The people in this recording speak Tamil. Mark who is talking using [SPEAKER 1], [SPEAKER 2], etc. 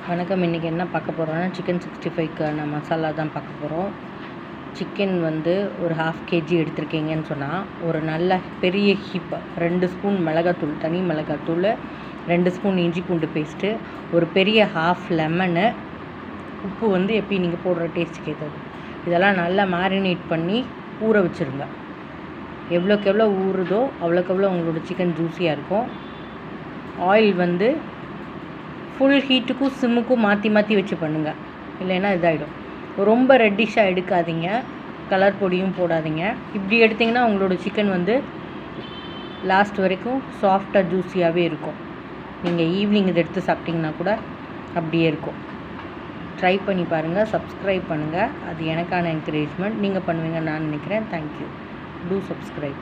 [SPEAKER 1] வணக்கம். இன்றைக்கி என்ன பார்க்க போகிறோன்னா சிக்கன் 65க்கான மசாலா தான் பார்க்க போகிறோம். சிக்கன் வந்து ஒரு 1/2 kg எடுத்திருக்கீங்கன்னு சொன்னால் ஒரு நல்ல பெரிய ஹீப் 2 ஸ்பூன் மிளகாத்தூள், தனி மிளகாத்தூள், 2 ஸ்பூன் இஞ்சி பூண்டு பேஸ்ட்டு, ஒரு பெரிய 1/2 லெமனு, உப்பு வந்து எப்பயும் நீங்கள் போடுற டேஸ்ட்டுக்கு ஏற்றது. இதெல்லாம் நல்லா மேரினேட் பண்ணி ஊற வச்சுருங்க. எவ்வளோக்கு எவ்வளோ ஊறுதோ அவ்வளோக்கு எவ்வளோ உங்களோட சிக்கன் ஜூஸியாக இருக்கும். ஆயில் வந்து ஃபுல் ஹீட்டுக்கும் சிம்முக்கும் மாற்றி மாற்றி வச்சு பண்ணுங்கள், இல்லைன்னா இதாகிடும். ரொம்ப ரெட்டிஷாக எடுக்காதீங்க, கலர் பொடியும் போடாதீங்க. இப்படி எடுத்திங்கன்னா உங்களோட சிக்கன் வந்து லாஸ்ட் வரைக்கும் சாஃப்டாக ஜூஸியாகவே இருக்கும். நீங்கள் ஈவினிங் இதை எடுத்து சாப்பிட்டிங்கன்னா கூட அப்படியே இருக்கும். ட்ரை பண்ணி பாருங்கள், சப்ஸ்கிரைப் பண்ணுங்கள். அது எனக்கான என்கரேஜ்மெண்ட். நீங்கள் பண்ணுவீங்கன்னு நான் நினைக்கிறேன். தேங்க்யூ. Two subscribe.